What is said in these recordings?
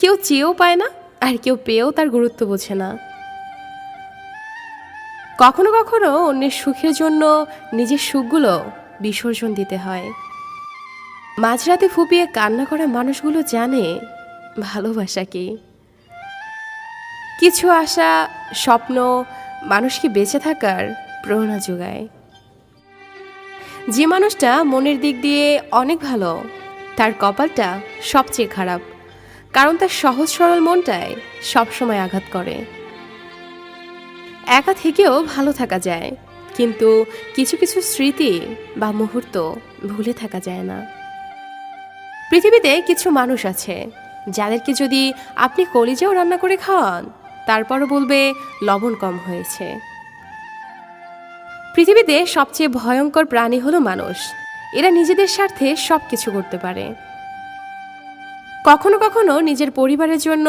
কেউ চেয়েও পায় না, আর কেউ পেয়েও তার গুরুত্ব বোঝে না। কখনো কখনো অন্যের সুখের জন্য নিজের সুখগুলো বিসর্জন দিতে হয়। মাঝরাতে ফুপিয়ে কান্না করা মানুষগুলো জানে ভালোবাসা কি। কিছু আশা, স্বপ্ন মানুষকে বেঁচে থাকার প্রেরণা যোগায়। যে মানুষটা মনের দিক দিয়ে অনেক ভালো, তার কপালটা সবচেয়ে খারাপ, কারণ তার সহজ সরল মনটায় সবসময় আঘাত করে। একা থেকেও ভালো থাকা যায়, কিন্তু কিছু কিছু স্মৃতি বা মুহূর্ত ভুলে থাকা যায় না। পৃথিবীতে কিছু মানুষ আছে যাদেরকে যদি আপনি কলিজাও রান্না করে খাওয়ান, তারপরও বলবে লবণ কম হয়েছে। পৃথিবীতে সবচেয়ে ভয়ঙ্কর প্রাণী হলো মানুষ। এরা নিজেদের স্বার্থে সবকিছু করতে পারে। কখনো কখনো নিজের পরিবারের জন্য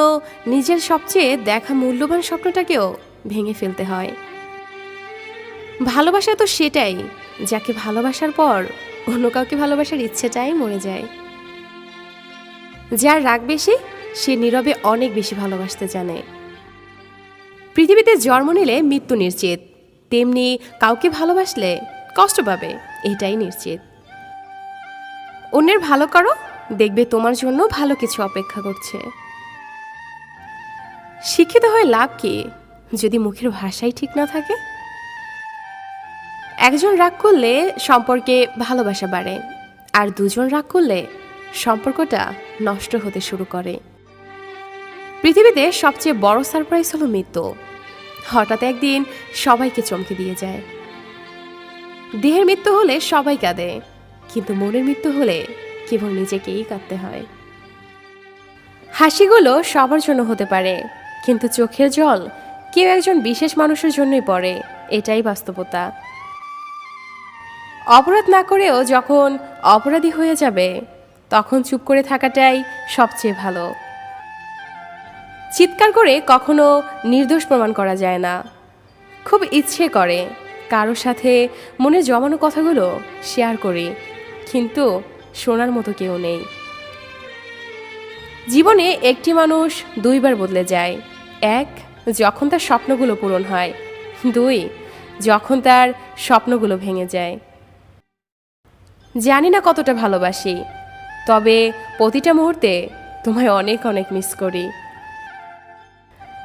নিজের সবচেয়ে দেখা মূল্যবান স্বপ্নটাকেও ভেঙে ফেলতে হয়। ভালোবাসা তো সেটাই, যাকে ভালোবাসার পর অন্য কাউকে ভালোবাসার ইচ্ছেটাই মরে যায়। যার রাগ বেশি, সে নীরবে অনেক বেশি ভালোবাসতে জানে। পৃথিবীতে জন্ম নিলে মৃত্যু নিশ্চিত, তেমনি কাউকে ভালোবাসলে কষ্ট পাবে, এটাই নিশ্চিত। অন্যের ভালো করো, দেখবে তোমার জন্য ভালো কিছু অপেক্ষা করছে। শিক্ষিত হয়ে লাভ কি যদি মুখের ভাষাই ঠিক না থাকে? একজন রাগ করলে সম্পর্কে ভালোবাসা বাড়ে, আর দুজন রাগ করলে সম্পর্কটা নষ্ট হতে শুরু করে। পৃথিবীতে সবচেয়ে বড় সারপ্রাইজ হলো মৃত্যু। হঠাৎ একদিন সবাইকে চমকে দিয়ে যায়। দেহের মৃত্যু হলে সবাই কাঁদে, কিন্তু মনের মৃত্যু হলে কেবল নিজেকেই কাঁদতে হয়। হাসিগুলো সবার জন্য হতে পারে, কিন্তু চোখের জল কেউ একজন বিশেষ মানুষের জন্যই পড়ে, এটাই বাস্তবতা। অপরাধ না করেও যখন অপরাধী হয়ে যাবে, তখন চুপ করে থাকাটাই সবচেয়ে ভালো। চিৎকার করে কখনো নির্দোষ প্রমাণ করা যায় না। খুব ইচ্ছে করে কারোর সাথে মনে জমানো কথাগুলো শেয়ার করি, কিন্তু শোনার মতো কেউ নেই। জীবনে একটি মানুষ দুইবার বদলে যায়। এক, যখন তার স্বপ্নগুলো পূরণ হয়। দুই, যখন তার স্বপ্নগুলো ভেঙে যায়। জানি না কতটা ভালোবাসি, তবে প্রতিটা মুহূর্তে তোমায় অনেক অনেক মিস করি।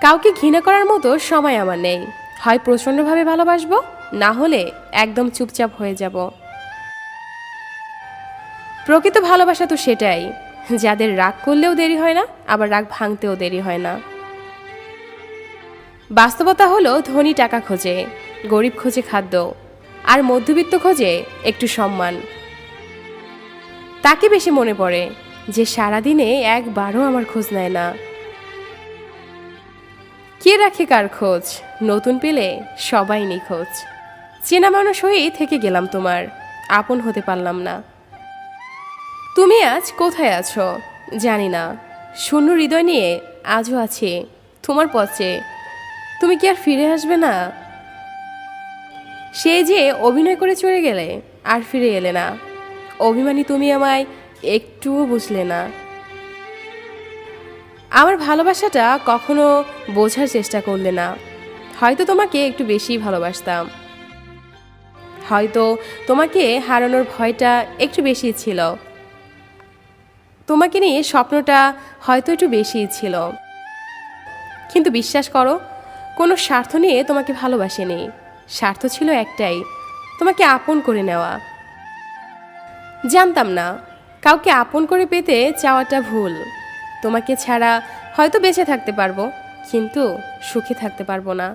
কাউকে ঘৃণা করার মতো সময় আমার নেই। হয় প্রচণ্ডভাবে ভালোবাসবো, না হলে একদম চুপচাপ হয়ে যাব। প্রকৃত ভালোবাসা তো সেটাই, যাদের রাগ করলেও দেরি হয় না, আবার রাগ ভাঙতেও দেরি হয় না। বাস্তবতা হলো ধনী টাকা খোঁজে, গরিব খোঁজে খাদ্য, আর মধ্যবিত্ত খোঁজে একটু সম্মান। তাকে বেশি মনে পড়ে যে সারাদিনে একবারও আমার খোঁজ নেয় না। কে রাখে কার খোঁজ? নতুন পেলে সবাই নিখোঁজ। চেনা মানুষ হয়েই থেকে গেলাম তোমার, আপন হতে পারলাম না। তুমি আজ কোথায় আছো জানি না, শূন্য হৃদয় নিয়ে আজও আছি তোমার পথে। তুমি কি আর ফিরে আসবে না? সে যে অভিনয় করে চলে গেলে আর ফিরে এলে না। অভিমানী তুমি আমায় একটুও বুঝলে না। আমার ভালোবাসাটা কখনো বোঝার চেষ্টা করলে না। হয়তো তোমাকে একটু বেশিই ভালোবাসতাম, হয়তো তোমাকে হারানোর ভয়টা একটু বেশি ছিল, তোমাকে নিয়ে স্বপ্নটা হয়তো একটু বেশিই ছিল। কিন্তু বিশ্বাস করো, কোনো স্বার্থ নিয়ে তোমাকে ভালোবাসিনি। স্বার্থ ছিল একটাই, তোমাকে আপন করে নেওয়া। জানতাম না কাউকে আপন করে পেতে চাওয়াটা ভুল। তোমাকে ছাড়া হয়তো বেঁচে থাকতে পারবো, কিন্তু সুখে থাকতে পারবো না।